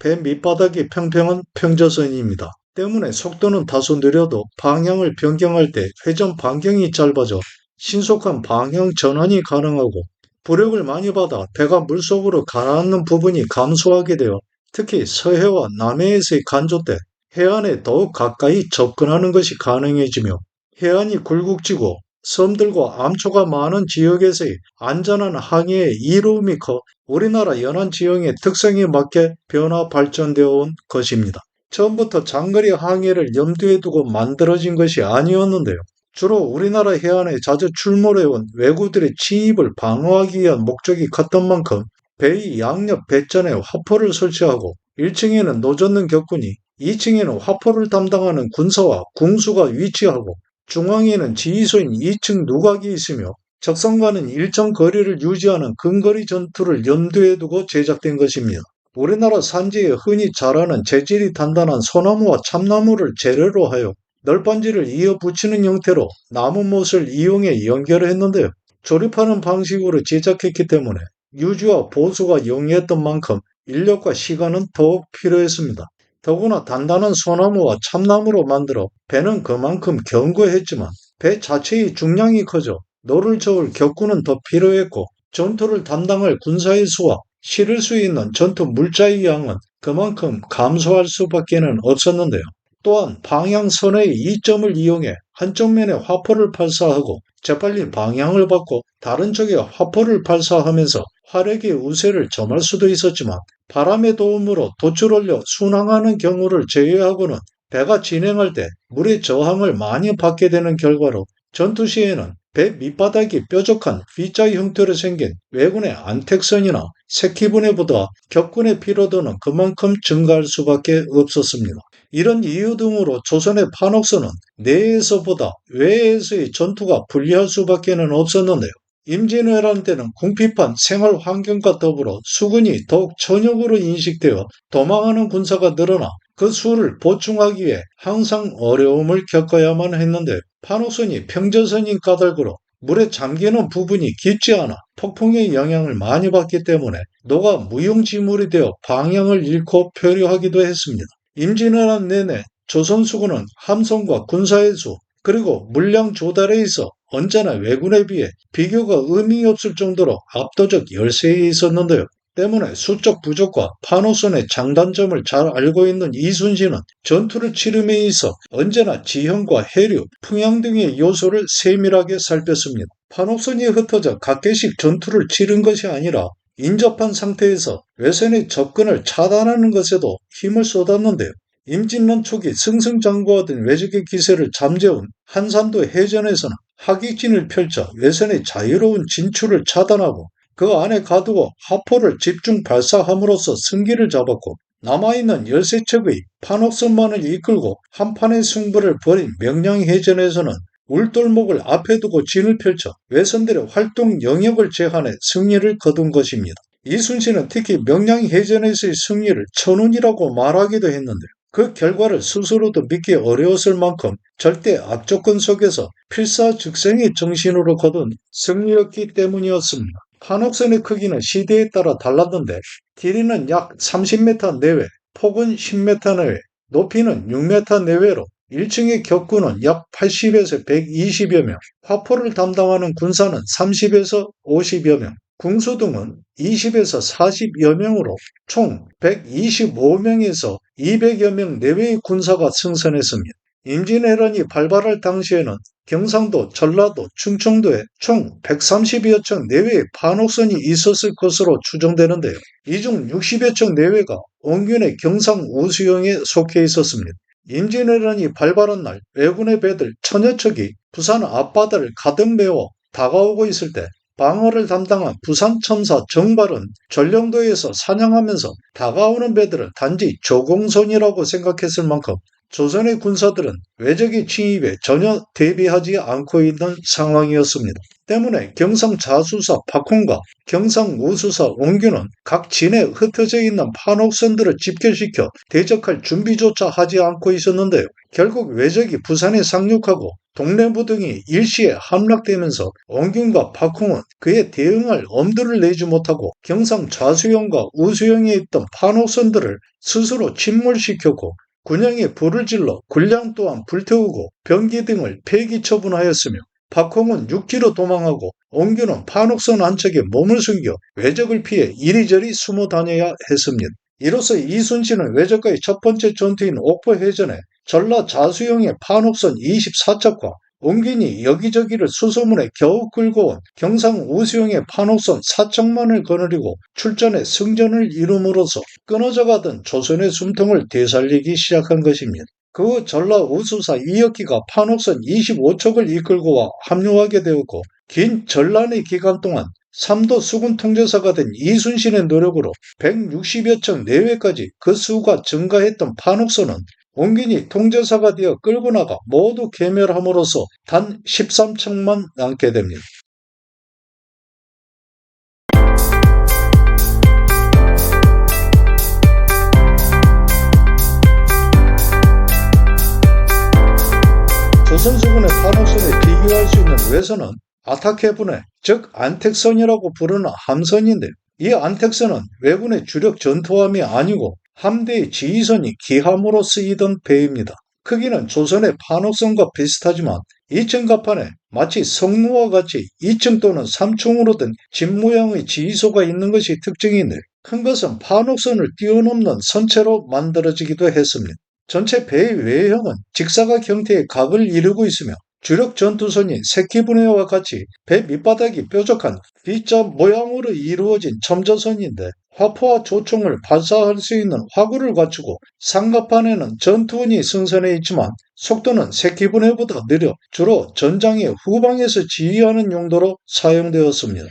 배 밑바닥이 평평한 평저선입니다. 때문에 속도는 다소 느려도 방향을 변경할 때 회전 반경이 짧아져 신속한 방향 전환이 가능하고, 부력을 많이 받아 배가 물속으로 가라앉는 부분이 감소하게 되어 특히 서해와 남해에서의 간조 때 해안에 더욱 가까이 접근하는 것이 가능해지며, 해안이 굴곡지고 섬들과 암초가 많은 지역에서의 안전한 항해에 이로움이 커 우리나라 연안 지형의 특성에 맞게 변화 발전되어 온 것입니다. 처음부터 장거리 항해를 염두에 두고 만들어진 것이 아니었는데요. 주로 우리나라 해안에 자주 출몰해온 왜구들의 침입을 방어하기 위한 목적이 컸던 만큼 배의 양옆 배전에 화포를 설치하고 1층에는 노젓는 격군이, 2층에는 화포를 담당하는 군사와 궁수가 위치하고 중앙에는 지휘소인 2층 누각이 있으며 적상과는 일정 거리를 유지하는 근거리 전투를 염두에 두고 제작된 것입니다. 우리나라 산지에 흔히 자라는 재질이 단단한 소나무와 참나무를 재료로 하여 널빤지를 이어 붙이는 형태로 나무못을 이용해 연결했는데요. 조립하는 방식으로 제작했기 때문에 유지와 보수가 용이했던 만큼 인력과 시간은 더욱 필요했습니다. 더구나 단단한 소나무와 참나무로 만들어 배는 그만큼 견고했지만 배 자체의 중량이 커져 노를 저을 격군은 더 필요했고, 전투를 담당할 군사의 수와 실을 수 있는 전투 물자의 양은 그만큼 감소할 수밖에는 없었는데요. 또한 방향선의 이점을 이용해 한쪽 면에 화포를 발사하고 재빨리 방향을 바꿔 다른 쪽에 화포를 발사하면서 화력의 우세를 점할 수도 있었지만, 바람의 도움으로 돛을 올려 순항하는 경우를 제외하고는 배가 진행할 때 물의 저항을 많이 받게 되는 결과로 전투 시에는 배 밑바닥이 뾰족한 V자 형태로 생긴 왜군의 안택선이나 새끼분해보다 격군의 피로도는 그만큼 증가할 수밖에 없었습니다. 이런 이유 등으로 조선의 판옥선은 내에서보다 외에서의 전투가 불리할 수밖에는 없었는데요. 임진왜란 때는 궁핍한 생활 환경과 더불어 수군이 더욱 천역으로 인식되어 도망하는 군사가 늘어나 그 수를 보충하기 위해 항상 어려움을 겪어야만 했는데, 판옥선이 평저선인 까닭으로 물에 잠기는 부분이 깊지 않아 폭풍의 영향을 많이 받기 때문에 노가 무용지물이 되어 방향을 잃고 표류하기도 했습니다. 임진왜란 내내 조선수군은 함성과 군사의 수, 그리고 물량 조달에 있어 언제나 왜군에 비해 비교가 의미 없을 정도로 압도적 열세에 있었는데요. 때문에 수적 부족과 판호선의 장단점을 잘 알고 있는 이순신은 전투를 치름에 있어 언제나 지형과 해류, 풍향 등의 요소를 세밀하게 살폈습니다. 판호선이 흩어져 각개씩 전투를 치른 것이 아니라 인접한 상태에서 외선의 접근을 차단하는 것에도 힘을 쏟았는데요. 임진란 초기 승승장구하던 외적의 기세를 잠재운 한산도 해전에서는 하객진을 펼쳐 외선의 자유로운 진출을 차단하고 그 안에 가두고 하포를 집중 발사함으로써 승기를 잡았고, 남아있는 13척의 판옥선만을 이끌고 한판의 승부를 벌인 명량해전에서는 울돌목을 앞에 두고 진을 펼쳐 외선들의 활동 영역을 제한해 승리를 거둔 것입니다. 이순신은 특히 명량해전에서의 승리를 천운이라고 말하기도 했는데, 그 결과를 스스로도 믿기 어려웠을 만큼 절대 악조건 속에서 필사즉생의 정신으로 거둔 승리였기 때문이었습니다. 판옥선의 크기는 시대에 따라 달랐는데 길이는 약 30m 내외, 폭은 10m 내외, 높이는 6m 내외로 1층의 격군은 약 80에서 120여 명, 화포를 담당하는 군사는 30에서 50여 명, 궁수 등은 20에서 40여 명으로 총 125명에서 200여 명 내외의 군사가 승선했습니다. 임진왜란이 발발할 당시에는 경상도, 전라도, 충청도에 총 130여 척 내외의 판옥선이 있었을 것으로 추정되는데요. 이 중 60여 척 내외가 원균의 경상 우수영에 속해 있었습니다. 임진왜란이 발발한 날 왜군의 배들 천여 척이 부산 앞바다를 가득 메워 다가오고 있을 때 방어를 담당한 부산첨사 정발은 전령도에서 사냥하면서 다가오는 배들을 단지 조공선이라고 생각했을 만큼 조선의 군사들은 외적의 침입에 전혀 대비하지 않고 있는 상황이었습니다. 때문에 경상자수사 박홍과 경상우수사 원균은 각 진에 흩어져 있는 판옥선들을 집결시켜 대적할 준비조차 하지 않고 있었는데요. 결국 외적이 부산에 상륙하고 동래부 등이 일시에 함락되면서 원균과 박홍은 그에 대응할 엄두를 내지 못하고 경상 좌수영과 우수영에 있던 판옥선들을 스스로 침몰시켰고 군량에 불을 질러 군량 또한 불태우고 병기 등을 폐기 처분하였으며 박홍은 육지로 도망하고 원균은 판옥선 한 척에 몸을 숨겨 외적을 피해 이리저리 숨어 다녀야 했습니다. 이로써 이순신은 외적과의 첫 번째 전투인 옥포해전에 전라 좌수영의 판옥선 24척과 원균이 여기저기를 수소문에 겨우 끌고 온 경상 우수영의 판옥선 4척만을 거느리고 출전해 승전을 이룸으로써 끊어져 가던 조선의 숨통을 되살리기 시작한 것입니다. 그 후 전라 우수사 이혁기가 판옥선 25척을 이끌고 와 합류하게 되었고 긴 전란의 기간 동안 삼도 수군 통제사가 된 이순신의 노력으로 160여 척 내외까지 그 수가 증가했던 판옥선은 원균이 통제사가 되어 끌고 나가 모두 괴멸함으로써 단 13척만 남게 됩니다. 조선수군의 판옥선에 비교할 수 있는 외선은 아타케분해, 즉 안택선이라고 부르는 함선인데 이 안택선은 왜군의 주력 전투함이 아니고 함대의 지휘선이 기함으로 쓰이던 배입니다. 크기는 조선의 판옥선과 비슷하지만 2층 갑판에 마치 성루와 같이 2층 또는 3층으로 된 집 모양의 지휘소가 있는 것이 특징인데 큰 것은 판옥선을 뛰어넘는 선체로 만들어지기도 했습니다. 전체 배의 외형은 직사각 형태의 각을 이루고 있으며 주력 전투선인 새끼분해와 같이 배 밑바닥이 뾰족한 V자 모양으로 이루어진 첨저선인데 화포와 조총을 발사할 수 있는 화구를 갖추고 상갑판에는 전투원이 승선해 있지만 속도는 새끼분해보다 느려 주로 전장의 후방에서 지휘하는 용도로 사용되었습니다.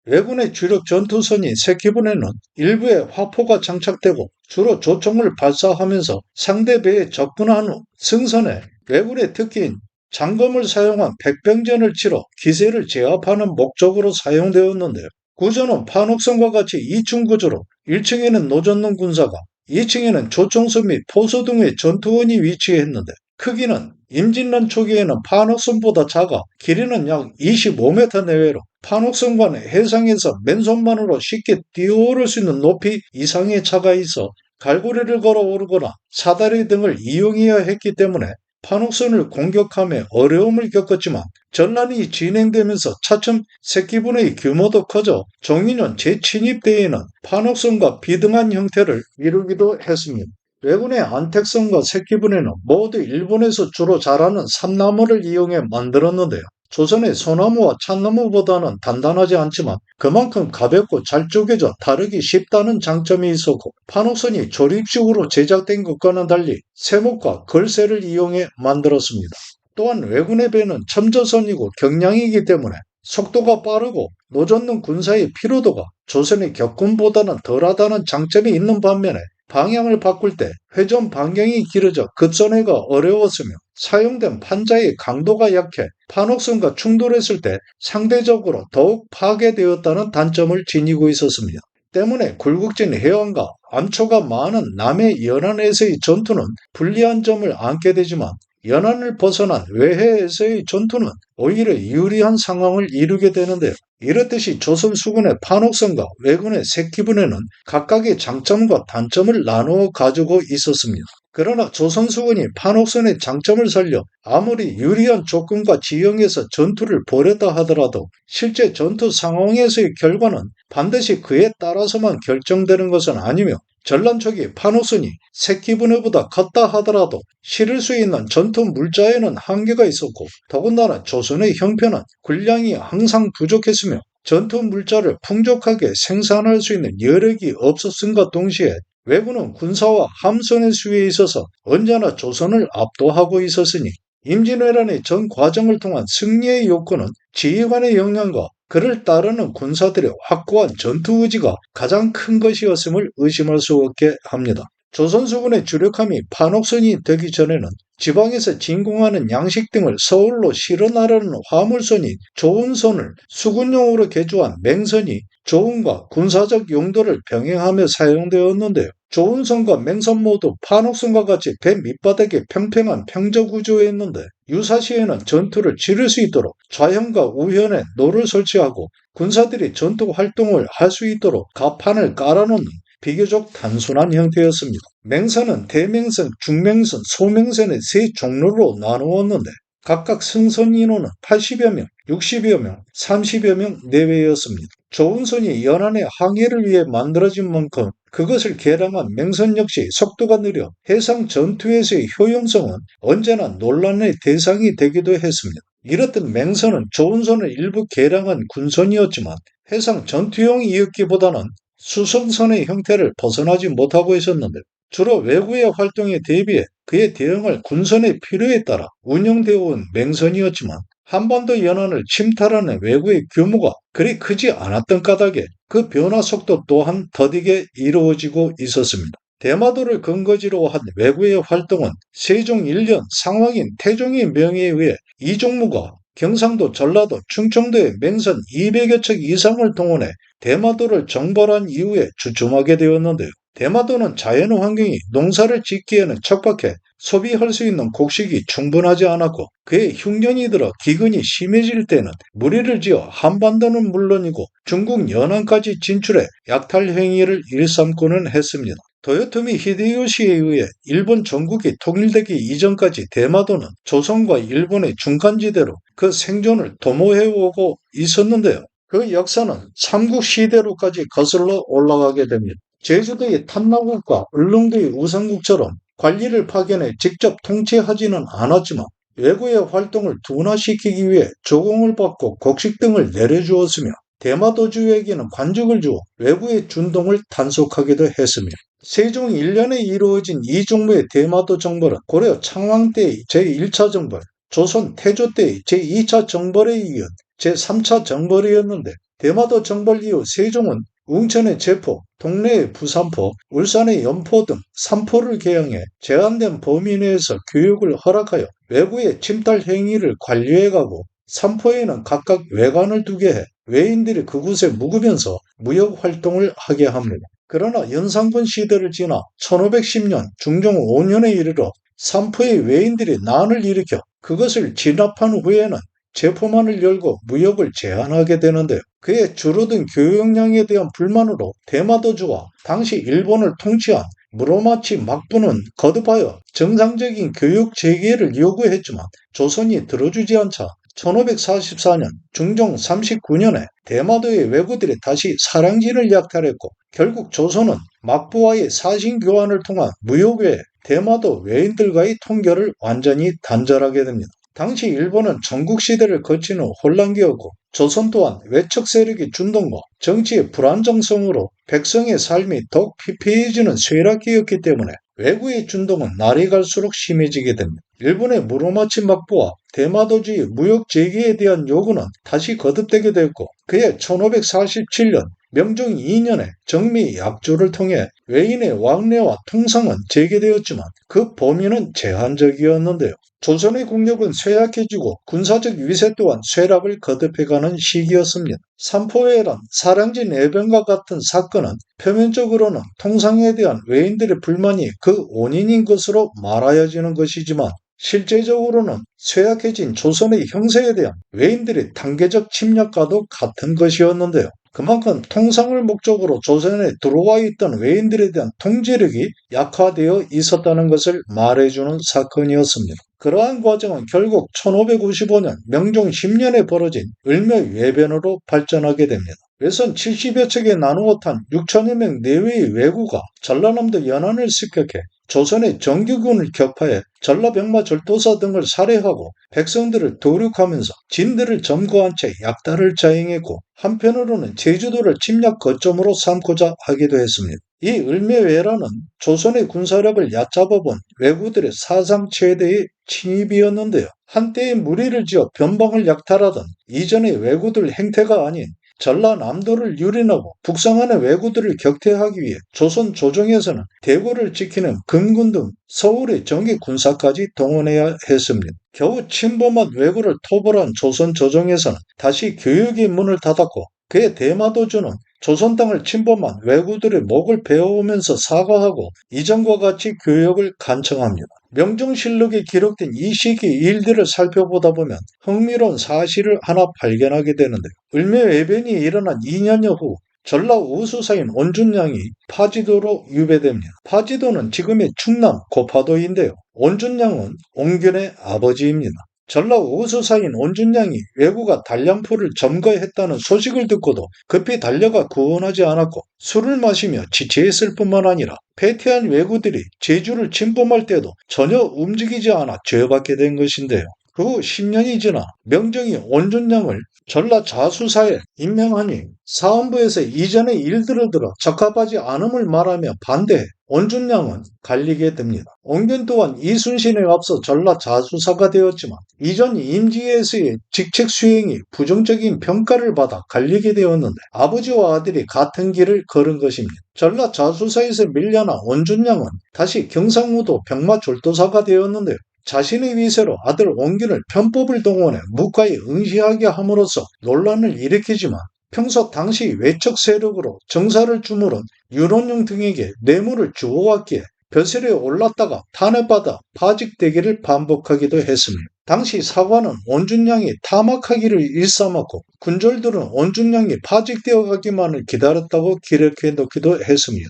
왜군의 주력 전투선인 새끼분해는 일부에 화포가 장착되고 주로 조총을 발사하면서 상대 배에 접근한 후 승선해 왜군의 특기인 장검을 사용한 백병전을 치러 기세를 제압하는 목적으로 사용되었는데요. 구조는 판옥선과 같이 2층 구조로 1층에는 노전능 군사가 2층에는 조총수 및 포수 등의 전투원이 위치했는데 크기는 임진란 초기에는 판옥선보다 작아 길이는 약 25m 내외로 판옥선과는 해상에서 맨손만으로 쉽게 뛰어오를 수 있는 높이 이상의 차가 있어 갈고리를 걸어 오르거나 사다리 등을 이용해야 했기 때문에 판옥선을 공격함에 어려움을 겪었지만 전란이 진행되면서 차츰 새끼분의 규모도 커져 정인원 재침입대에는 판옥선과 비등한 형태를 이루기도 했습니다. 왜군의 안택선과 새끼분해는 모두 일본에서 주로 자라는 삼나무를 이용해 만들었는데요. 조선의 소나무와 참나무보다는 단단하지 않지만 그만큼 가볍고 잘 쪼개져 다루기 쉽다는 장점이 있었고 판옥선이 조립식으로 제작된 것과는 달리 세목과 걸쇠를 이용해 만들었습니다. 또한 왜군의 배는 첨저선이고 경량이기 때문에 속도가 빠르고 노젓는 군사의 피로도가 조선의 격군보다는 덜하다는 장점이 있는 반면에 방향을 바꿀 때 회전 반경이 길어져 급선회가 어려웠으며 사용된 판자의 강도가 약해 판옥선과 충돌했을 때 상대적으로 더욱 파괴되었다는 단점을 지니고 있었습니다. 때문에 굴곡진 해안과 암초가 많은 남해 연안에서의 전투는 불리한 점을 안게 되지만 연안을 벗어난 외해에서의 전투는 오히려 유리한 상황을 이루게 되는데요. 이렇듯이 조선 수군의 판옥선과 왜군의 새끼분해는 각각의 장점과 단점을 나누어 가지고 있었습니다. 그러나 조선 수군이 판옥선의 장점을 살려 아무리 유리한 조건과 지형에서 전투를 벌였다 하더라도 실제 전투 상황에서의 결과는 반드시 그에 따라서만 결정되는 것은 아니며 전란 초기 판옥선이 새끼분해보다 컸다 하더라도 실을 수 있는 전투 물자에는 한계가 있었고 더군다나 조선의 형편은 군량이 항상 부족했으며 전투 물자를 풍족하게 생산할 수 있는 여력이 없었음과 동시에 왜군은 군사와 함선의 수위에 있어서 언제나 조선을 압도하고 있었으니 임진왜란의 전 과정을 통한 승리의 요건은 지휘관의 역량과 그를 따르는 군사들의 확고한 전투 의지가 가장 큰 것이었음을 의심할 수 없게 합니다. 조선수군의 주력함이 판옥선이 되기 전에는 지방에서 진공하는 양식 등을 서울로 실어 나르는 화물선이 조은선을 수군용으로 개조한 맹선이 조은과 군사적 용도를 병행하며 사용되었는데요. 조은선과 맹선 모두 판옥선과 같이 배 밑바닥에 평평한 평저 구조에 있는데 유사시에는 전투를 치를 수 있도록 좌현과 우현에 노를 설치하고 군사들이 전투 활동을 할 수 있도록 갑판을 깔아놓는 비교적 단순한 형태였습니다. 맹선은 대맹선, 중맹선, 소맹선의 세 종류로 나누었는데 각각 승선 인원은 80여 명, 60여 명, 30여 명 내외였습니다. 조은선이 연안의 항해를 위해 만들어진 만큼 그것을 개량한 맹선 역시 속도가 느려 해상 전투에서의 효용성은 언제나 논란의 대상이 되기도 했습니다. 이렇듯 맹선은 조은선을 일부 개량한 군선이었지만 해상 전투용이었기보다는 수송선의 형태를 벗어나지 못하고 있었는데 주로 외구의 활동에 대비해 그의 대응을 군선의 필요에 따라 운영되어 온 맹선이었지만 한반도 연안을 침탈하는 외구의 규모가 그리 크지 않았던 까닭에 그 변화 속도 또한 더디게 이루어지고 있었습니다. 대마도를 근거지로 한 외구의 활동은 세종 1년 상왕인 태종의 명의에 의해 이종무가 경상도, 전라도, 충청도의 맹선 200여 척 이상을 동원해 대마도를 정벌한 이후에 주춤하게 되었는데요. 대마도는 자연 환경이 농사를 짓기에는 척박해 소비할 수 있는 곡식이 충분하지 않았고 그의 흉년이 들어 기근이 심해질 때는 무리를 지어 한반도는 물론이고 중국 연안까지 진출해 약탈 행위를 일삼고는 했습니다. 도요토미 히데요시에 의해 일본 전국이 통일되기 이전까지 대마도는 조선과 일본의 중간지대로 그 생존을 도모해오고 있었는데요. 그 역사는 삼국시대로까지 거슬러 올라가게 됩니다. 제주도의 탐나국과 울릉도의 우상국처럼 관리를 파견해 직접 통치하지는 않았지만 외구의 활동을 둔화시키기 위해 조공을 받고 곡식 등을 내려주었으며 대마도주에게는 관직을 주어 외구의 준동을 단속하기도 했습니다. 세종 1년에 이루어진 이종무의 대마도 정벌은 고려 창왕 때의 제1차 정벌, 조선 태조 때의 제2차 정벌에 이은 제3차 정벌이었는데 대마도 정벌 이후 세종은 웅천의 제포, 동래의 부산포, 울산의 연포 등 3포를 개항해 제한된 범위 내에서 교육을 허락하여 외구의 침탈 행위를 관리해가고 3포에는 각각 외관을 두게 해 외인들이 그곳에 묵으면서 무역 활동을 하게 합니다. 그러나 연산군 시대를 지나 1510년 중종 5년에 이르러 3포의 외인들이 난을 일으켜 그것을 진압한 후에는 제포만을 열고 무역을 제한하게 되는데요. 그의 줄어든 교역량에 대한 불만으로 대마도주와 당시 일본을 통치한 무로마치 막부는 거듭하여 정상적인 교육 재개를 요구했지만 조선이 들어주지 않자 1544년 중종 39년에 대마도의 왜구들이 다시 사랑진을 약탈했고 결국 조선은 막부와의 사신교환을 통한 무역 외에 대마도 외인들과의 통결을 완전히 단절하게 됩니다. 당시 일본은 전국시대를 거친 후 혼란기였고 조선 또한 외척 세력의 준동과 정치의 불안정성으로 백성의 삶이 더욱 피폐해지는 쇠락기였기 때문에 외구의 준동은 날이 갈수록 심해지게 됩니다. 일본의 무로마치 막부와 대마도주의 무역 재개에 대한 요구는 다시 거듭되게 되었고 그해 1547년 명종 2년에 정미 약조를 통해 외인의 왕래와 통상은 재개되었지만 그 범위는 제한적이었는데요. 조선의 국력은 쇠약해지고 군사적 위세 또한 쇠락을 거듭해가는 시기였습니다. 삼포해란 사랑지 내변과 같은 사건은 표면적으로는 통상에 대한 외인들의 불만이 그 원인인 것으로 말하여지는 것이지만 실제적으로는 쇠약해진 조선의 형세에 대한 외인들의 단계적 침략과도 같은 것이었는데요. 그만큼 통상을 목적으로 조선에 들어와 있던 외인들에 대한 통제력이 약화되어 있었다는 것을 말해주는 사건이었습니다. 그러한 과정은 결국 1555년 명종 10년에 벌어진 을묘외변으로 발전하게 됩니다. 외선 70여 척에 나누어 탄 6천여 명 내외의 왜구가 전라남도 연안을 습격해 조선의 정규군을 격파해 전라병마 절도사 등을 살해하고 백성들을 도륙하면서 진들을 점거한 채 약탈을 자행했고 한편으로는 제주도를 침략 거점으로 삼고자 하기도 했습니다. 이 을매외란은 조선의 군사력을 얕잡아본 왜구들의 사상 최대의 침입이었는데요. 한때의 무리를 지어 변방을 약탈하던 이전의 왜구들 행태가 아닌 전라남도를 유린하고 북상하는 왜구들을 격퇴하기 위해 조선 조정에서는 대구를 지키는 금군 등 서울의 정기 군사까지 동원해야 했습니다. 겨우 침범한 왜구를 토벌한 조선 조정에서는 다시 교육의 문을 닫았고 그의 대마도주는 조선 땅을 침범한 왜구들의 목을 베어오면서 사과하고 이전과 같이 교역을 간청합니다. 명종실록에 기록된 이 시기 일들을 살펴보다 보면 흥미로운 사실을 하나 발견하게 되는데요. 을묘해변이 일어난 2년여 후 전라 우수사인 온준양이 파지도로 유배됩니다. 파지도는 지금의 충남 고파도인데요. 온준양은 옹균의 아버지입니다. 전라 우수사인 온준양이 왜구가 단량포를 점거했다는 소식을 듣고도 급히 달려가 구원하지 않았고 술을 마시며 지체했을 뿐만 아니라 패퇴한 왜구들이 제주를 침범할 때도 전혀 움직이지 않아 죄받게 된 것인데요. 그 후 10년이 지나 명정이 온준양을 전라 자수사에 임명하니 사헌부에서 이전의 일들을 들어 적합하지 않음을 말하며 반대해 온준양은 갈리게 됩니다. 옹균 또한 이순신에 앞서 전라 자수사가 되었지만 이전 임지에서의 직책 수행이 부정적인 평가를 받아 갈리게 되었는데 아버지와 아들이 같은 길을 걸은 것입니다. 전라 자수사에서 밀려난 온준양은 다시 경상무도 병마졸도사가 되었는데요. 자신의 위세로 아들 옹균을 편법을 동원해 묵화에 응시하게 함으로써 논란을 일으키지만 평소 당시 외척 세력으로 정사를 주무른 윤원용 등에게 뇌물을 주어왔기에 벼슬에 올랐다가 탄핵받아 파직되기를 반복하기도 했습니다. 당시 사관은 온준양이 타막하기를 일삼았고 군졸들은 온준양이 파직되어 가기만을 기다렸다고 기록해 놓기도 했습니다.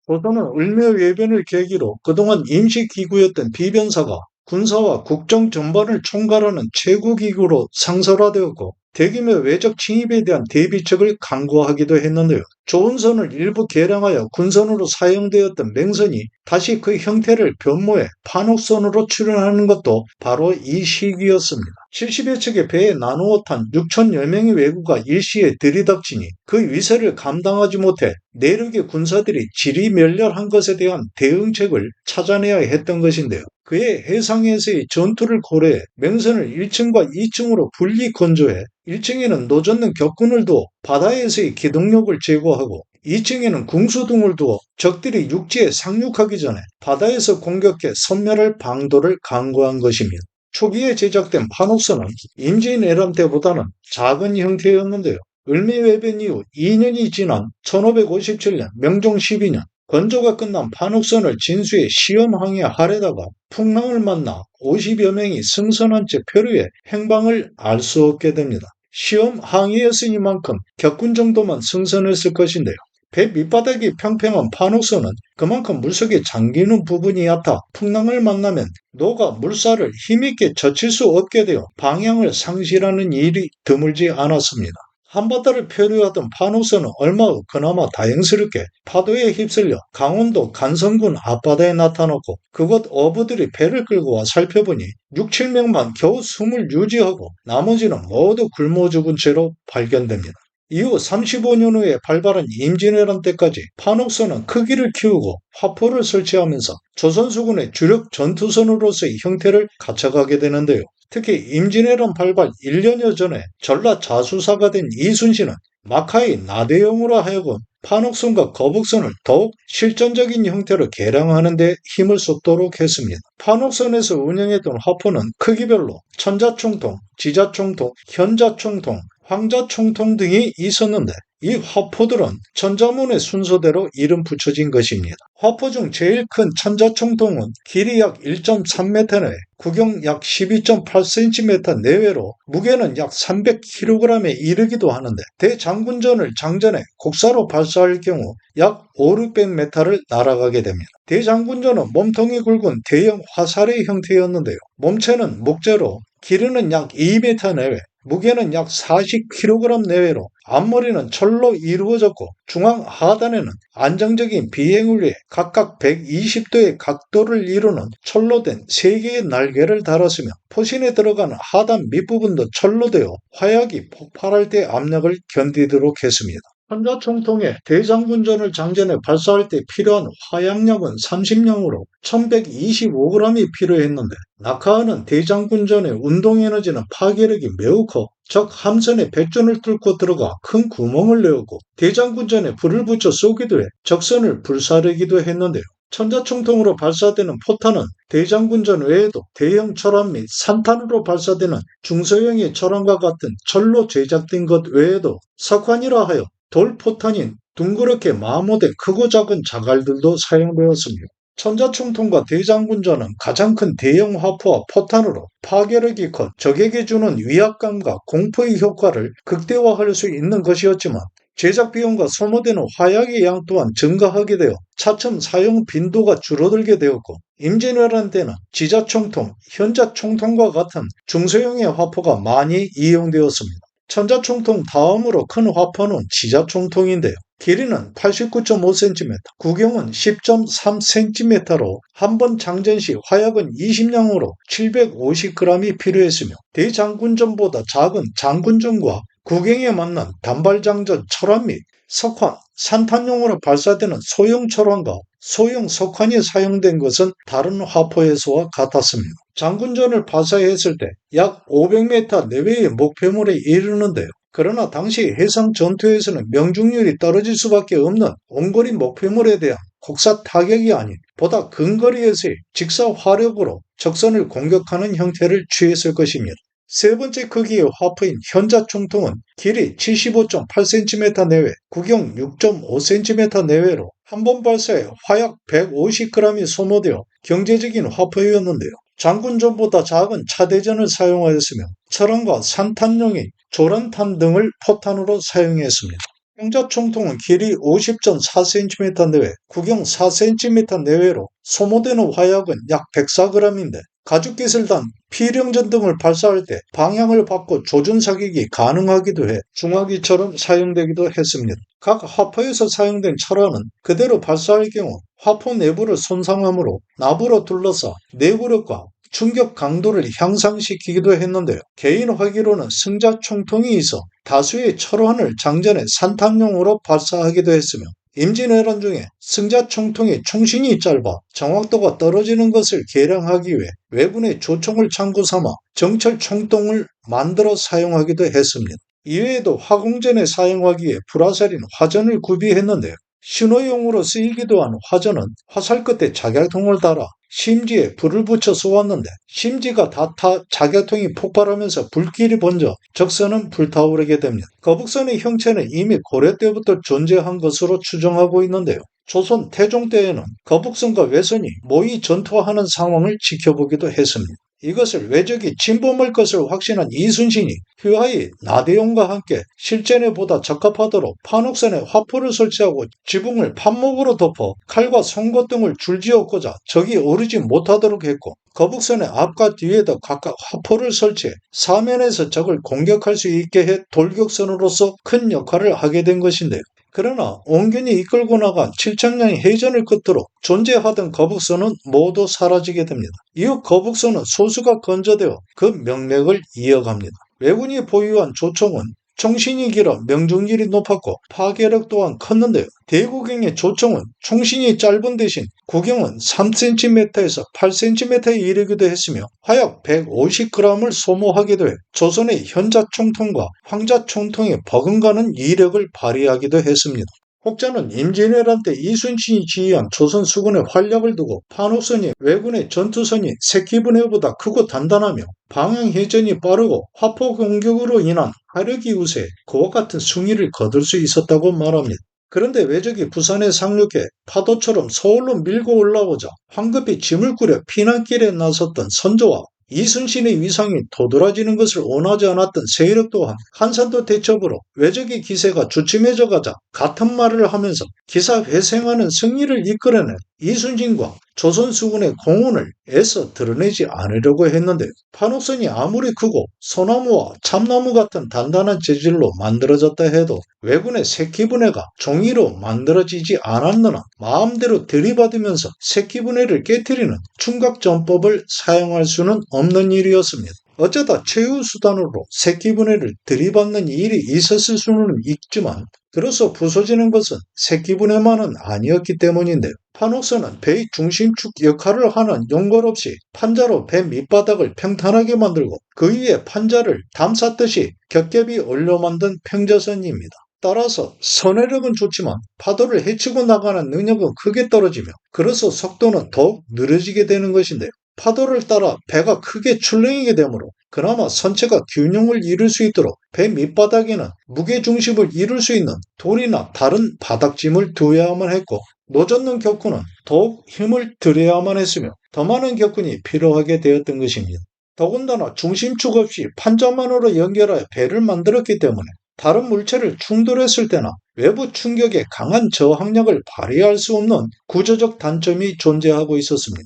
조선은 을묘해변을 계기로 그동안 임시기구였던 비변사가 군사와 국정 전반을 총괄하는 최고기구로 상설화되었고 대규모 외적 침입에 대한 대비책을 강구하기도 했는데요. 조은선을 일부 개량하여 군선으로 사용되었던 맹선이 다시 그 형태를 변모해 판옥선으로 출현하는 것도 바로 이 시기였습니다. 70여 척의 배에 나누어 탄 6천여 명의 왜구가 일시에 들이닥치니 그 위세를 감당하지 못해 내륙의 군사들이 지리멸렬한 것에 대한 대응책을 찾아내야 했던 것인데요. 그의 해상에서의 전투를 고려해 맹선을 1층과 2층으로 분리 건조해 1층에는 노젓는 격군을 두어 바다에서의 기동력을 제고하고 2층에는 궁수등을 두어 적들이 육지에 상륙하기 전에 바다에서 공격해 섬멸할 방도를 강구한 것입니다. 초기에 제작된 판옥선은 임진왜란 때보다는 작은 형태였는데요. 을미해변 이후 2년이 지난 1557년 명종 12년 건조가 끝난 판옥선을 진수에 시험항에 하려다가 풍랑을 만나 50여 명이 승선한 채 표류해 행방을 알 수 없게 됩니다. 시험 항이었으니만큼 격군 정도만 승선했을 것인데요. 배 밑바닥이 평평한 판옥선은 그만큼 물속에 잠기는 부분이 얕아 풍랑을 만나면 노가 물살을 힘있게 젖힐 수 없게 되어 방향을 상실하는 일이 드물지 않았습니다. 한바다를 표류하던 판옥선은 얼마 후 그나마 다행스럽게 파도에 휩쓸려 강원도 간선군 앞바다에 나타났고 그곳 어부들이 배를 끌고 와 살펴보니 6, 7명만 겨우 숨을 유지하고 나머지는 모두 굶어 죽은 채로 발견됩니다. 이후 35년 후에 발발한 임진왜란 때까지 판옥선은 크기를 키우고 화포를 설치하면서 조선수군의 주력 전투선으로서의 형태를 갖춰가게 되는데요. 특히 임진왜란 발발 1년여 전에 전라 자수사가 된 이순신은 막하의 나대용으로 하여금 판옥선과 거북선을 더욱 실전적인 형태로 개량하는 데 힘을 쏟도록 했습니다. 판옥선에서 운영했던 화포는 크기별로 천자총통, 지자총통, 현자총통, 황자총통 등이 있었는데 이 화포들은 천자문의 순서대로 이름 붙여진 것입니다. 화포 중 제일 큰 천자총통은 길이 약 1.3m 내외, 구경 약 12.8cm 내외로 무게는 약 300kg에 이르기도 하는데 대장군전을 장전해 곡사로 발사할 경우 약 5, 600m를 날아가게 됩니다. 대장군전은 몸통이 굵은 대형 화살의 형태였는데요. 몸체는 목재로 길이는 약 2m 내외, 무게는 약 40kg 내외로 앞머리는 철로 이루어졌고 중앙 하단에는 안정적인 비행을 위해 각각 120도의 각도를 이루는 철로 된 3개의 날개를 달았으며 포신에 들어가는 하단 밑부분도 철로 되어 화약이 폭발할 때 압력을 견디도록 했습니다. 천자총통의 대장군전을 장전에 발사할 때 필요한 화약량은 30량으로 1125g이 필요했는데 낙하하는 대장군전의 운동에너지는 파괴력이 매우 커 적 함선의 백전을 뚫고 들어가 큰 구멍을 내었고 대장군전에 불을 붙여 쏘기도 해 적선을 불사르기도 했는데요. 천자총통으로 발사되는 포탄은 대장군전 외에도 대형 철환 및 산탄으로 발사되는 중소형의 철환과 같은 철로 제작된 것 외에도 석환이라 하여 돌포탄인 둥그렇게 마모된 크고 작은 자갈들도 사용되었습니다. 천자총통과 대장군전은 가장 큰 대형 화포와 포탄으로 파괴력이 커 적에게 주는 위압감과 공포의 효과를 극대화할 수 있는 것이었지만 제작 비용과 소모되는 화약의 양 또한 증가하게 되어 차츰 사용 빈도가 줄어들게 되었고 임진왜란 때는 지자총통, 현자총통과 같은 중소형의 화포가 많이 이용되었습니다. 천자총통 다음으로 큰 화포는 지자총통인데요. 길이는 89.5cm, 구경은 10.3cm로 한 번 장전 시 화약은 20량으로 750g이 필요했으며 대장군전보다 작은 장군전과 구경에 맞는 단발장전 철환 및 석환, 산탄용으로 발사되는 소형 철환과 소형 석환이 사용된 것은 다른 화포에서와 같았습니다. 장군전을 발사했을 때 약 500m 내외의 목표물에 이르는데요. 그러나 당시 해상 전투에서는 명중률이 떨어질 수밖에 없는 원거리 목표물에 대한 곡사 타격이 아닌 보다 근거리에서의 직사 화력으로 적선을 공격하는 형태를 취했을 것입니다. 세 번째 크기의 화포인 현자총통은 길이 75.8cm 내외, 구경 6.5cm 내외로 한 번 발사에 화약 150g이 소모되어 경제적인 화포였는데요. 장군전보다 작은 차대전을 사용하였으며 철원과 산탄용이 조란탄 등을 포탄으로 사용했습니다. 현자총통은 길이 50.4cm 내외, 구경 4cm 내외로 소모되는 화약은 약 104g인데 가죽기술단, 피령전 등을 발사할 때 방향을 바꿔 조준 사격이 가능하기도 해 중화기처럼 사용되기도 했습니다. 각 화포에서 사용된 철화는 그대로 발사할 경우 화포 내부를 손상하므로 나부로 둘러싸 내구력과 충격 강도를 향상시키기도 했는데요. 개인 화기로는 승자총통이 있어 다수의 철환을 장전해 산탄용으로 발사하기도 했으며 임진왜란 중에 승자총통의 총신이 짧아 정확도가 떨어지는 것을 계량하기 위해 왜군의 조총을 참고 삼아 정철총통을 만들어 사용하기도 했습니다. 이외에도 화공전에 사용하기 위해 불화살인 화전을 구비했는데요. 신호용으로 쓰이기도 한 화전은 화살 끝에 자갈통을 달아 심지에 불을 붙여 쏘았는데 심지가 다 타 자갈통이 폭발하면서 불길이 번져 적선은 불타오르게 됩니다. 거북선의 형체는 이미 고려 때부터 존재한 것으로 추정하고 있는데요. 조선 태종 때에는 거북선과 외선이 모의 전투하는 상황을 지켜보기도 했습니다. 이것을 외적이 침범할 것을 확신한 이순신이 휘하의 나대용과 함께 실전에 보다 적합하도록 판옥선에 화포를 설치하고 지붕을 판목으로 덮어 칼과 송곳 등을 줄지었고자 적이 오르지 못하도록 했고 거북선의 앞과 뒤에도 각각 화포를 설치해 사면에서 적을 공격할 수 있게 해 돌격선으로서 큰 역할을 하게 된 것인데요. 그러나 온균이 이끌고 나간 7천년의 해전을 끝으로 존재하던 거북선은 모두 사라지게 됩니다. 이후 거북선은 소수가 건져되어 그 명맥을 이어갑니다. 왜군이 보유한 조총은 총신이 길어 명중률이 높았고 파괴력 또한 컸는데요. 대구경의 조총은 총신이 짧은 대신 구경은 3cm에서 8cm에 이르기도 했으며 화약 150g을 소모하기도 해 조선의 현자총통과 황자총통에 버금가는 이력을 발휘하기도 했습니다. 혹자는 임진왜란 때 이순신이 지휘한 조선 수군에 활력을 두고 판옥선이 왜군의 전투선이 새끼분해보다 크고 단단하며 방향회전이 빠르고 화포 공격으로 인한 화력이 우세해 그와 같은 승리를 거둘 수 있었다고 말합니다. 그런데 왜적이 부산에 상륙해 파도처럼 서울로 밀고 올라오자 황급히 짐을 꾸려 피난길에 나섰던 선조와 이순신의 위상이 도드라지는 것을 원하지 않았던 세력 또한 한산도 대첩으로 왜적의 기세가 주춤해져 가자 같은 말을 하면서 기사회생하는 승리를 이끌어낸 이순신과 조선 수군의 공헌을 애써 드러내지 않으려고 했는데 판옥선이 아무리 크고 소나무와 참나무 같은 단단한 재질로 만들어졌다 해도 왜군의 새끼분해가 종이로 만들어지지 않았느나 마음대로 들이받으면서 새끼분해를 깨뜨리는 충각전법을 사용할 수는 없는 일이었습니다. 어쩌다 최후수단으로 새끼분해를 들이받는 일이 있었을 수는 있지만 그로써 부서지는 것은 새끼분해만은 아니었기 때문인데요. 판옥선은 배의 중심축 역할을 하는 연골 없이 판자로 배 밑바닥을 평탄하게 만들고 그 위에 판자를 담쌌듯이 겹겹이 올려 만든 평저선입니다. 따라서 선회력은 좋지만 파도를 헤치고 나가는 능력은 크게 떨어지며 그래서 속도는 더욱 느려지게 되는 것인데요. 파도를 따라 배가 크게 출렁이게 되므로 그나마 선체가 균형을 이룰 수 있도록 배 밑바닥에는 무게중심을 이룰 수 있는 돌이나 다른 바닥짐을 두어야만 했고 노젓는 격군은 더욱 힘을 들여야만 했으며 더 많은 격군이 필요하게 되었던 것입니다. 더군다나 중심축 없이 판자만으로 연결하여 배를 만들었기 때문에 다른 물체를 충돌했을 때나 외부 충격에 강한 저항력을 발휘할 수 없는 구조적 단점이 존재하고 있었습니다.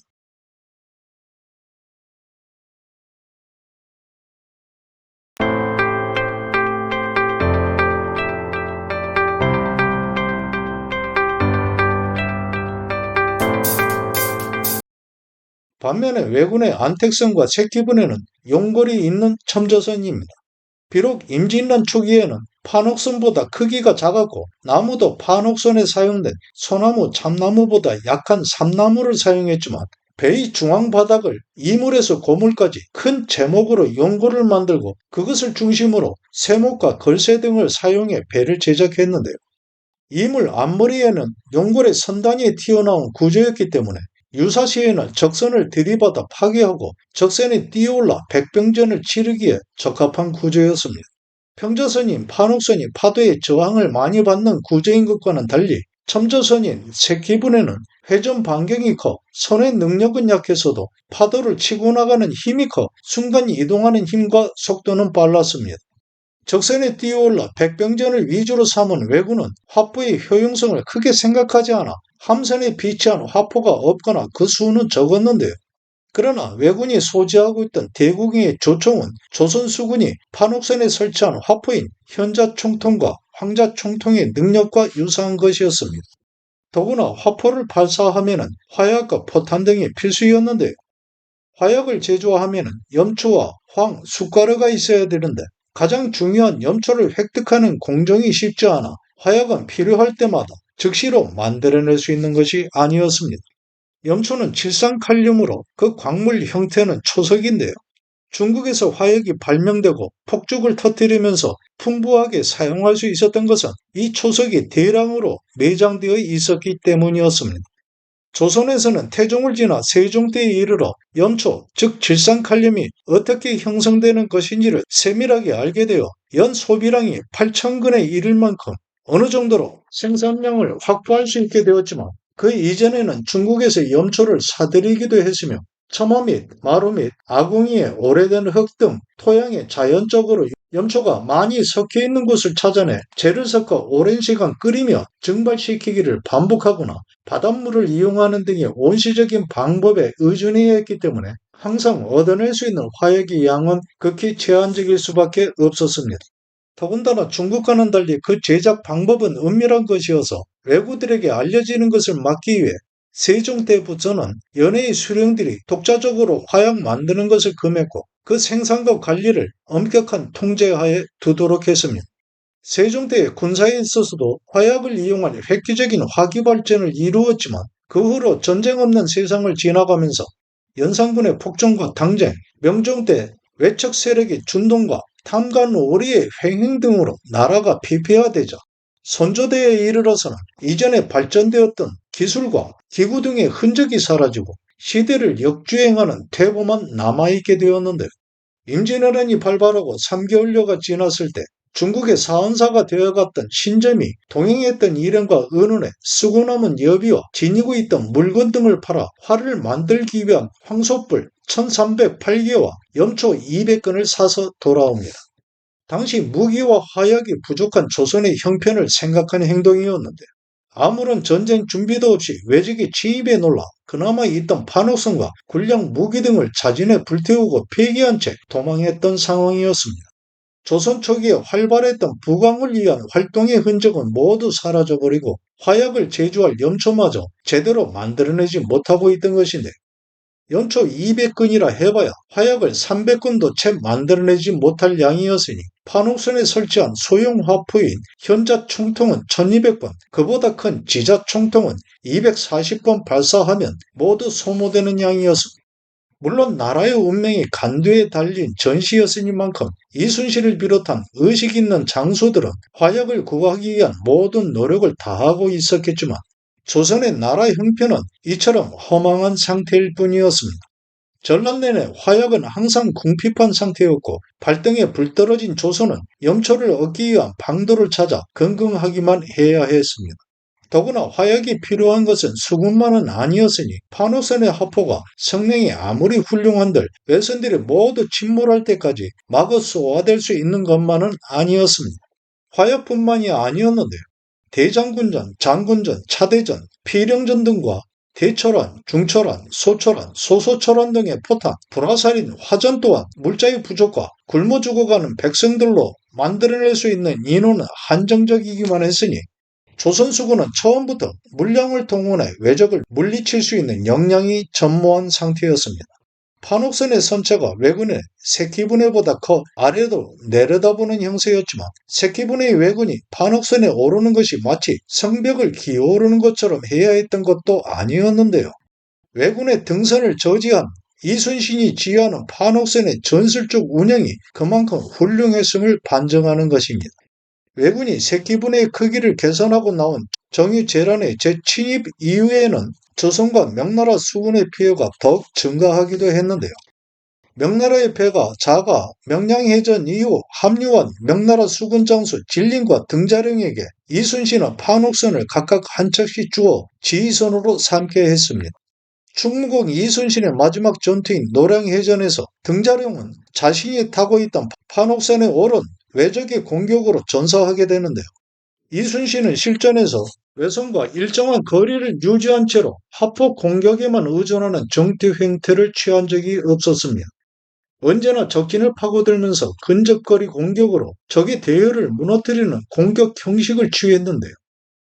반면에 왜군의 안택선과 새끼분해는 용골이 있는 첨저선입니다. 비록 임진란 초기에는 판옥선보다 크기가 작았고 나무도 판옥선에 사용된 소나무, 참나무보다 약한 삼나무를 사용했지만 배의 중앙 바닥을 이물에서 고물까지 큰 제목으로 용골을 만들고 그것을 중심으로 세목과 걸쇠 등을 사용해 배를 제작했는데요. 이물 앞머리에는 용골의 선단이 튀어나온 구조였기 때문에 유사시에는 적선을 들이받아 파괴하고 적선에 뛰어올라 백병전을 치르기에 적합한 구조였습니다. 평저선인 판옥선이 파도에 저항을 많이 받는 구조인 것과는 달리 첨저선인 새끼분해는 회전 반경이 커 선의 능력은 약해서도 파도를 치고 나가는 힘이 커 순간 이동하는 힘과 속도는 빨랐습니다. 적선에 뛰어올라 백병전을 위주로 삼은 왜군은 화포의 효용성을 크게 생각하지 않아 함선에 비치한 화포가 없거나 그 수는 적었는데요. 그러나 왜군이 소지하고 있던 대국의 조총은 조선 수군이 판옥선에 설치한 화포인 현자총통과 황자총통의 능력과 유사한 것이었습니다. 더구나 화포를 발사하면 화약과 포탄 등이 필수였는데요. 화약을 제조하면 염초와 황, 숟가루가 있어야 되는데 가장 중요한 염초를 획득하는 공정이 쉽지 않아 화약은 필요할 때마다 즉시로 만들어낼 수 있는 것이 아니었습니다. 염초는 칠산칼륨으로 그 광물 형태는 초석인데요. 중국에서 화약이 발명되고 폭죽을 터뜨리면서 풍부하게 사용할 수 있었던 것은 이 초석이 대량으로 매장되어 있었기 때문이었습니다. 조선에서는 태종을 지나 세종 때에 이르러 염초, 즉 질산칼륨이 어떻게 형성되는 것인지를 세밀하게 알게 되어 연 소비량이 8,000근에 이를 만큼 어느 정도로 생산량을 확보할 수 있게 되었지만 그 이전에는 중국에서 염초를 사들이기도 했으며 처마 및 마루 및 아궁이의 오래된 흙 등 토양에 자연적으로 염초가 많이 섞여 있는 곳을 찾아내 재를 섞어 오랜 시간 끓이며 증발시키기를 반복하거나 바닷물을 이용하는 등의 원시적인 방법에 의존해야 했기 때문에 항상 얻어낼 수 있는 화약의 양은 극히 제한적일 수밖에 없었습니다. 더군다나 중국과는 달리 그 제작 방법은 은밀한 것이어서 외구들에게 알려지는 것을 막기 위해 세종 때부터는 연해의 수령들이 독자적으로 화약 만드는 것을 금했고 그 생산과 관리를 엄격한 통제하에 두도록 했습니다. 세종 때 군사에 있어서도 화약을 이용한 획기적인 화기 발전을 이루었지만 그 후로 전쟁 없는 세상을 지나가면서 연산군의 폭정과 당쟁, 명종 때 외척 세력의 준동과 탐관오리의 횡행 등으로 나라가 피폐화되자 선조대에 이르러서는 이전에 발전되었던 기술과 기구 등의 흔적이 사라지고 시대를 역주행하는 퇴보만 남아있게 되었는데 임진왜란이 발발하고 3개월여가 지났을 때 중국의 사원사가 되어갔던 신점이 동행했던 일행과 의논해 쓰고 남은 여비와 지니고 있던 물건 등을 팔아 활을 만들기 위한 황소뿔 1308개와 염초 200건을 사서 돌아옵니다. 당시 무기와 화약이 부족한 조선의 형편을 생각한 행동이었는데 아무런 전쟁 준비도 없이 외적의 침입에 놀라 그나마 있던 판옥선과 군량 무기 등을 자진해 불태우고 폐기한 채 도망했던 상황이었습니다. 조선 초기에 활발했던 부강을 위한 활동의 흔적은 모두 사라져버리고 화약을 제조할 염초마저 제대로 만들어내지 못하고 있던 것인데 연초 200근이라 해봐야 화약을 300근도 채 만들어내지 못할 양이었으니 판옥선에 설치한 소형 화포인 현자 총통은 1200번, 그보다 큰 지자 총통은 240번 발사하면 모두 소모되는 양이었습니다. 물론 나라의 운명이 간두에 달린 전시였으니만큼 이순신을 비롯한 의식 있는 장수들은 화약을 구하기 위한 모든 노력을 다하고 있었겠지만 조선의 나라 형편은 이처럼 허망한 상태일 뿐이었습니다. 전란 내내 화약은 항상 궁핍한 상태였고 발등에 불 떨어진 조선은 염초를 얻기 위한 방도를 찾아 건강하기만 해야 했습니다. 더구나 화약이 필요한 것은 수군만은 아니었으니 판호선의 화포가 성능이 아무리 훌륭한들 외선들이 모두 침몰할 때까지 마구 쏘아댈 수 있는 것만은 아니었습니다. 화약뿐만이 아니었는데요. 대장군전, 장군전, 차대전, 필영전 등과 대철환, 중철환, 소철환, 소소철환 등의 포탄, 불화살인 화전 또한 물자의 부족과 굶어 죽어가는 백성들로 만들어낼 수 있는 인원은 한정적이기만 했으니 조선수군은 처음부터 물량을 동원해 외적을 물리칠 수 있는 역량이 전무한 상태였습니다. 판옥선의 선체가 왜군의 새끼분해보다 커 아래로 내려다보는 형세였지만 새끼분해의 왜군이 판옥선에 오르는 것이 마치 성벽을 기어오르는 것처럼 해야 했던 것도 아니었는데요. 왜군의 등선을 저지한 이순신이 지휘하는 판옥선의 전술적 운영이 그만큼 훌륭했음을 반증하는 것입니다. 왜군이 새끼분해의 크기를 개선하고 나온 정유재란의 재침입 이후에는 조선과 명나라 수군의 피해가 더욱 증가하기도 했는데요. 명나라의 배가 작아 명량해전 이후 합류한 명나라 수군 장수 진린과 등자령에게 이순신은 판옥선을 각각 한 척씩 주어 지휘선으로 삼게 했습니다. 충무공 이순신의 마지막 전투인 노량해전에서 등자령은 자신이 타고 있던 판옥선에 오른 외적의 공격으로 전사하게 되는데요. 이순신은 실전에서 외선과 일정한 거리를 유지한 채로 화포 공격에만 의존하는 정투 행태를 취한 적이 없었습니다. 언제나 적진을 파고들면서 근접거리 공격으로 적의 대열을 무너뜨리는 공격 형식을 취했는데요.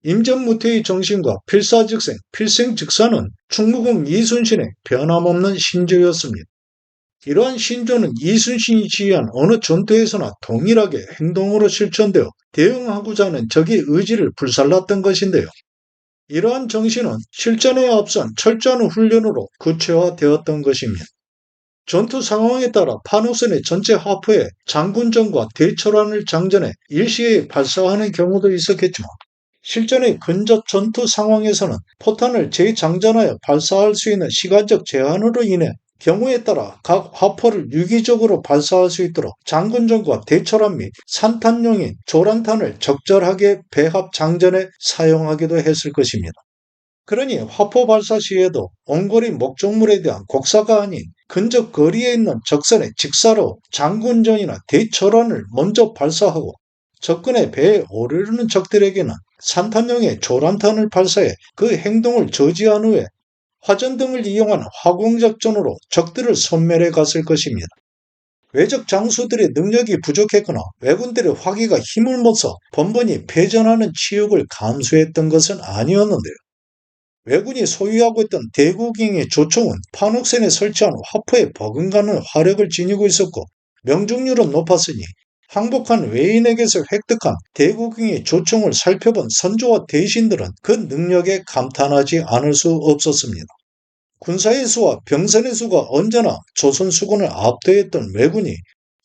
임전무태의 정신과 필사즉생, 필생즉사는 충무공 이순신의 변함없는 신조였습니다. 이러한 신조는 이순신이 지휘한 어느 전투에서나 동일하게 행동으로 실천되어 대응하고자 하는 적의 의지를 불살랐던 것인데요. 이러한 정신은 실전에 앞선 철저한 훈련으로 구체화되었던 것입니다. 전투 상황에 따라 판호선의 전체 화포에 장군전과 대철환을 장전해 일시에 발사하는 경우도 있었겠지만 실전의 근접 전투 상황에서는 포탄을 재장전하여 발사할 수 있는 시간적 제한으로 인해 경우에 따라 각 화포를 유기적으로 발사할 수 있도록 장군전과 대철환 및 산탄용인 조란탄을 적절하게 배합 장전에 사용하기도 했을 것입니다. 그러니 화포 발사 시에도 원거리 목적물에 대한 곡사가 아닌 근접 거리에 있는 적선의 직사로 장군전이나 대철환을 먼저 발사하고 적군의 배에 오르는 적들에게는 산탄용의 조란탄을 발사해 그 행동을 저지한 후에 화전 등을 이용한 화공작전으로 적들을 섬멸해 갔을 것입니다. 외적 장수들의 능력이 부족했거나 왜군들의 화기가 힘을 못 써 번번이 패전하는 치욕을 감수했던 것은 아니었는데요. 왜군이 소유하고 있던 대구경의 조총은 판옥선에 설치한 화포에 버금가는 화력을 지니고 있었고 명중률은 높았으니 항복한 외인에게서 획득한 대구경의 조총을 살펴본 선조와 대신들은 그 능력에 감탄하지 않을 수 없었습니다. 군사의 수와 병선의 수가 언제나 조선 수군을 압도했던 왜군이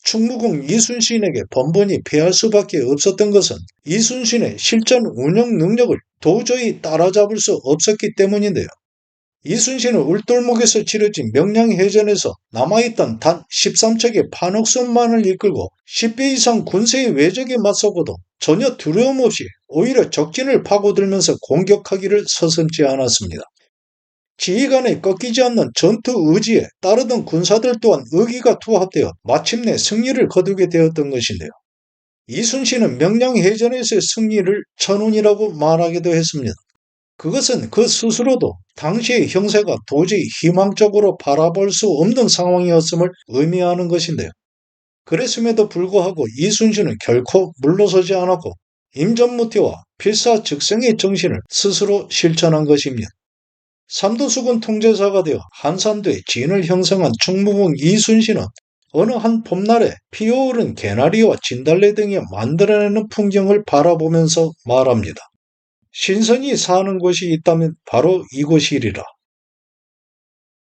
충무공 이순신에게 번번이 패할 수밖에 없었던 것은 이순신의 실전 운영 능력을 도저히 따라잡을 수 없었기 때문인데요. 이순신은 울돌목에서 치러진 명량해전에서 남아있던 단 13척의 판옥선만을 이끌고 10배 이상 군세의 외적에 맞서고도 전혀 두려움 없이 오히려 적진을 파고들면서 공격하기를 서슴지 않았습니다. 지휘관의 꺾이지 않는 전투 의지에 따르던 군사들 또한 의기가 투합되어 마침내 승리를 거두게 되었던 것인데요. 이순신은 명량해전에서의 승리를 천운이라고 말하기도 했습니다. 그것은 그 스스로도 당시의 형세가 도저히 희망적으로 바라볼 수 없는 상황이었음을 의미하는 것인데요. 그랬음에도 불구하고 이순신은 결코 물러서지 않았고 임전무태와 필사즉생의 정신을 스스로 실천한 것입니다. 삼도수군 통제사가 되어 한산도에 진을 형성한 충무공 이순신은 어느 한 봄날에 피어오른 개나리와 진달래 등이 만들어내는 풍경을 바라보면서 말합니다. 신선이 사는 곳이 있다면 바로 이곳이리라.